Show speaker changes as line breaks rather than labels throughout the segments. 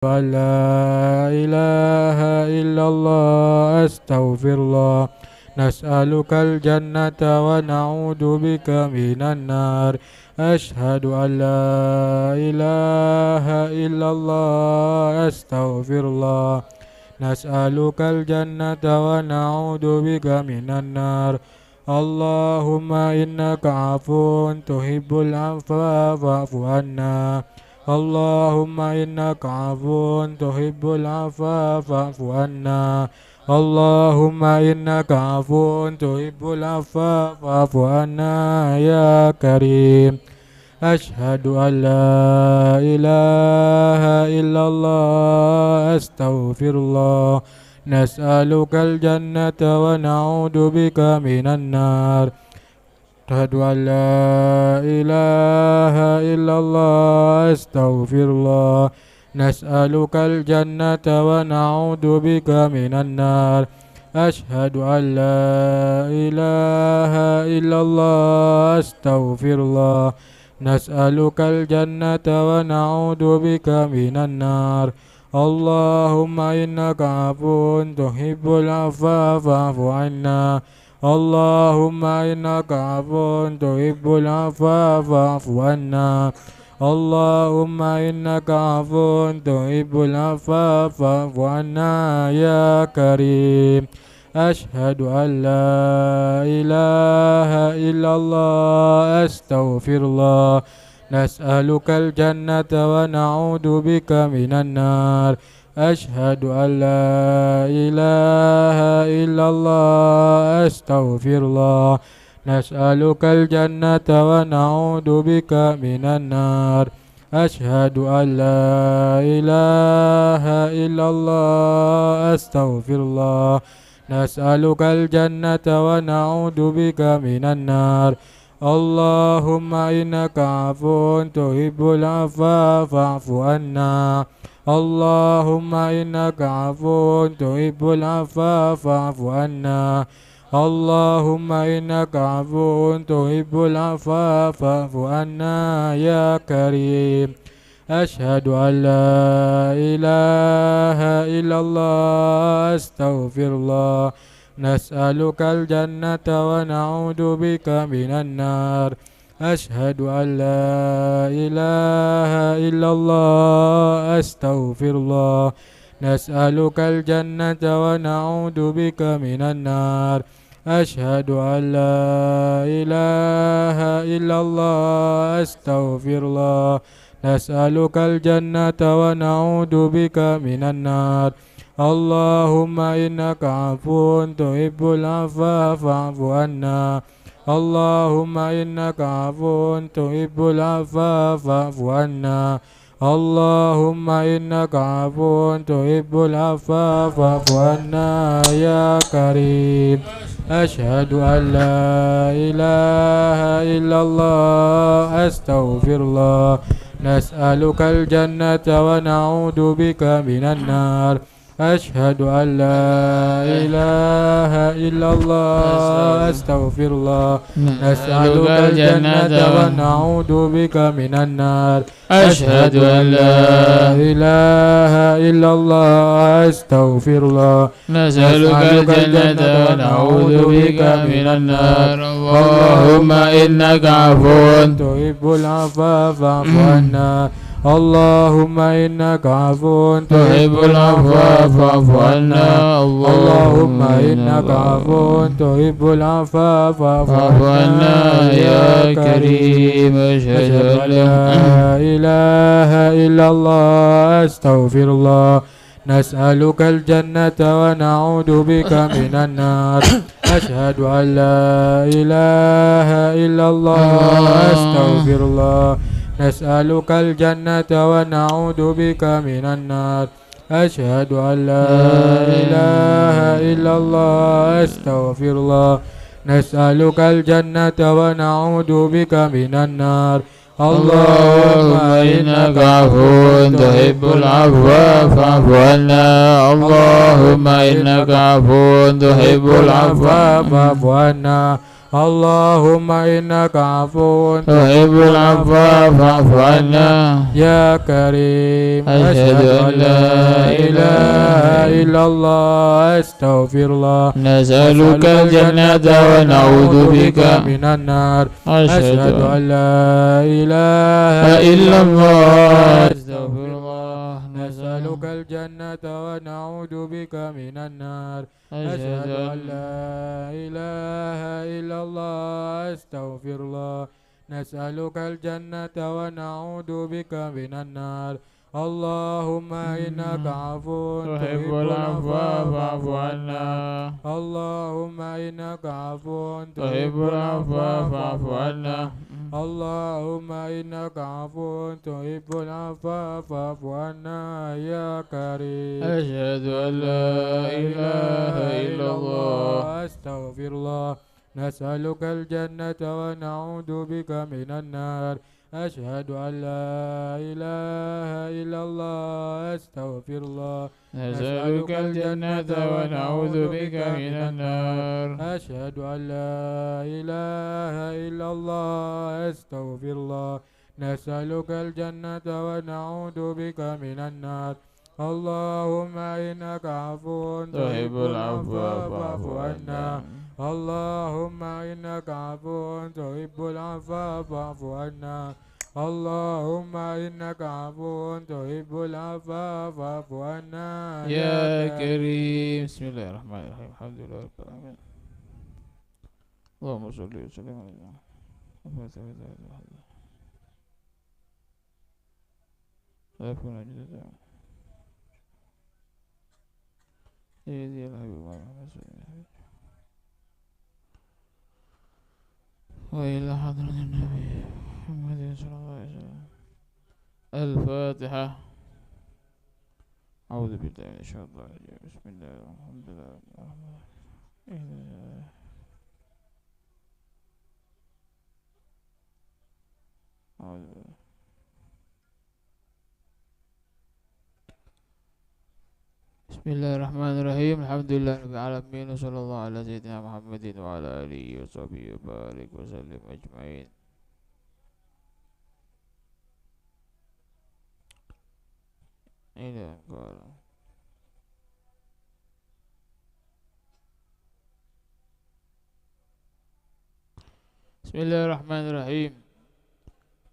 أن لا إله إلا الله أستغفر الله. نسألك الجنة ونعوذ بك من النار. أشهد أن لا إله إلا الله أستغفر الله. نسألك الجنة ونعوذ بك من النار. اللهم إنك عفو تحب العفو فاعف عنا. اللهم إنك عفو تحب العفو فاعف عنا. اللهم إنك عفو تحب العفو فاعف عنا يا كريم. أشهد أن لا إله إلا الله أستغفر الله. نسألك الجنة ونعوذ بك من النار. أشهد أن لا إله إلا الله أستغفر الله. نسألك الجنة ونعوذ بك من النار. أشهد أن لا إله إلا الله أستغفر الله. نسألك الجنة ونعوذ بك من النار. اللهم إنك عفو تحب العفو فاعف عنا. اللهم إنك عفو تحب العفو فاعف عنا. اللهم إنك عفو تحب العفو فاعف عنا يا كريم. أشهد أن لا إله إلا الله أستغفر الله. نسألك الجنة ونعوذ بك من النار. أشهد أن لا إله إلا الله أستغفر الله. نسألك الجنة ونعوذ بك من النار. أشهد أن لا إله إلا الله أستغفر الله. نسألك الجنة ونعوذ بك من النار. اللهم إنك عفو تحب العفو فاعف عنا. اللهم إنك عفو تحب العفو فاعف عنا. اللهم إنك عفو تحب العفو فاعف عنا يا كريم. أشهد أن لا إله إلا الله أستغفر الله. نسألك الجنة ونعوذ بك من النار. أشهد أن لا إله إلا الله أستغفر الله. نسألك الجنة ونعوذ بك من النار. أشهد أن لا إله إلا الله أستغفر الله. نسألك الجنة ونعوذ بك من النار. اللهم إنك عفو تحب العفو فاعف عنا. اللهم إنك عفو تحب العفو فاعف عنا. اللهم إنك عفو تحب العفو فاعف عنا يا كريم. أشهد أن لا إله إلا الله أستغفر الله. نسألك الجنة ونعوذ بك من النار. أشهد أن لا إله إلا الله أستغفر الله. نسألك الجنة ونعوذ بك من النار. أشهد أن لا إله إلا الله أستغفر الله. نسألك الجنة ونعوذ بك من النار. اللهم إنك عفو تحب العفو فاعف عنا. اللهم إنك عفو تحب العفو فاعف عنا. اللهم إنك عفو تحب العفو فاعف عنا يا كريم. أشهد أن لا إله إلا الله أستغفر الله. نسألك الجنة ونعوذ بك من النار. أشهد أن لا إله إلا الله أستغفر الله. نسألك الجنة ونعوذ بك من النار. أشهد أن لا إله إلا الله أستغفر الله. نسألك الجنة ونعوذ بك من النار. اللهم إنك عفو تحب العفو فاعف عنا. اللهم إنك عفو تحب العفو فاعف عنا. اللهم إنك عفو
تحب العفو فاعف عنا.
يا كريم
أشهد أن لا
إله إلا الله أستغفر الله
نسألك الجنة ونعوذ بك
من النار
أشهد
أن لا إله
إلا الله أستغفر الله.
نسألك الجنة ونعوذ بك من النار
أشهد أن
لا إله إلا الله أستغفر الله نسألك الجنة ونعوذ بك من النار اللهم إنك عفو
تحب العفو فاعف عنا.
اللهم إنك عفو
تحب العفو فاعف عنا.
اللهم إنك عفو تحب العفو فاعف عنا يا كريم
أشهد أن لا إله إلا الله
أستغفر الله نسألك الجنة ونعوذ بك من النار أشهد أن لا إله إلا الله أستغفر الله
نسألك الجنة ونعوذ بك من النار.
أشهد أن لا إله إلا الله أستغفر الله نسألك الجنة ونعوذ بك من النار اللهم إنك عفو
تحب العفو فاعف عنا.
اللهم إنك عفو تحب العفو فاعف عنا اللهم إنك عفو تحب العفو فاعف عنا
يا كريم. بسم الله الرحمن الرحيم. الحمد لله رب العالمين. اللهم صل وسلم على وإلى حضرة النبي محمد صلى الله عليه وسلم. الفاتحة. أعوذ بالله من الشيطان الرجيم. بسم الله الحمد لله رب العالمين. بسم الله الرحمن الرحيم. الحمد لله رب العالمين وصلى الله على سيدنا محمد وعلى آله وصحبه وبارك وسلم أجمعين. إلى قال بسم الله الرحمن الرحيم.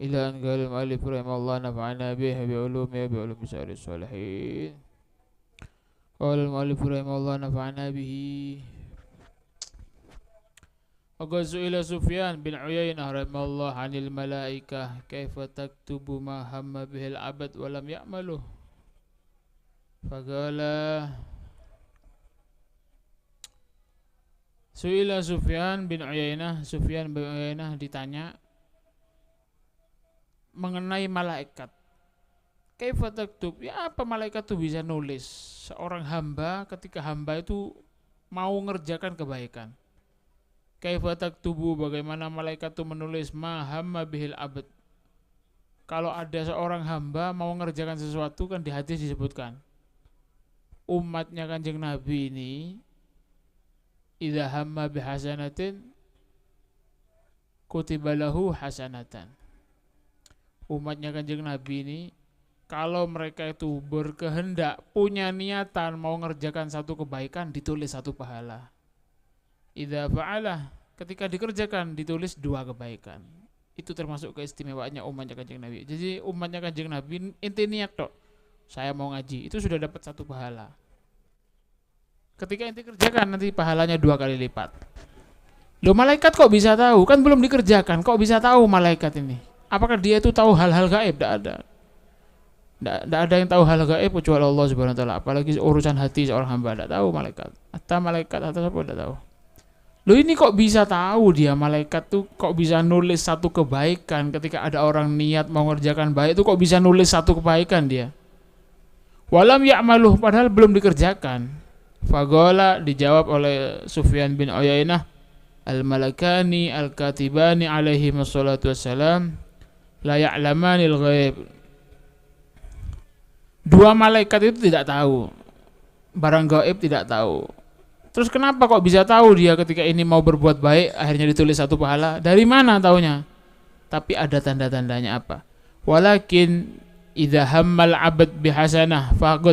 إلى أن قال المؤلف رحمه الله نفعنا به بعلومه بعلوم سائر الصالحين. قال المؤلف رحمه الله نفعنا به. وقد سئل سفيان بن عيينة رحمه الله عن الملائكة كيف تكتب ما هم به العبد ولم يعمله فقال Su'ila Sufyan bin Uyainah ditanya mengenai malaikat. Kaifa taktub? Ya, apa malaikat itu bisa nulis? Seorang hamba ketika hamba itu mau mengerjakan kebaikan. Kaifa taktubu? Bagaimana malaikat itu menulis ma hamma bihil abad? Kalau ada seorang hamba mau mengerjakan sesuatu, kan di hadis disebutkan umatnya Kanjeng Nabi ini idza hamma bihasanatin kutiba lahu hasanatan. Umatnya Kanjeng Nabi ini kalau mereka itu berkehendak, punya niatan mau mengerjakan satu kebaikan, ditulis satu pahala. Idza fa'ala, ketika dikerjakan ditulis 2 kebaikan. Itu termasuk keistimewaannya umatnya Kanjeng Nabi. Jadi umatnya Kanjeng Nabi inti niat tok. Saya mau ngaji, itu sudah dapat 1 pahala. Ketika inti kerjakan nanti pahalanya 2 kali lipat. Loh, malaikat kok bisa tahu? Kan belum dikerjakan, kok bisa tahu malaikat ini? Apakah dia itu tahu hal-hal gaib? Tidak ada. Tidak ada yang tahu hal gaib kecuali Allah Subhanahu wa taala. Apalagi urusan hati seorang hamba, tidak tahu malaikat. Atau malaikat atau apa tidak tahu. Loh, ini kok bisa tahu dia malaikat tuh, kok bisa nulis 1 kebaikan ketika ada orang niat mau mengerjakan baik itu, kok bisa nulis 1 kebaikan dia? Walam ya'maluh, padahal belum dikerjakan. Faqala, dijawab oleh Sufyan bin Uyainah, al-malakani al-katibani alaihi wassalatu wassalam la ya'lamanil ghaib. 2 malaikat itu tidak tahu barang gaib, tidak tahu. Terus kenapa kok bisa tahu dia ketika ini mau berbuat baik akhirnya ditulis 1 pahala? Dari mana taunya? Tapi ada tanda-tandanya apa? Walakin idza hammal 'abd bihasanah faqad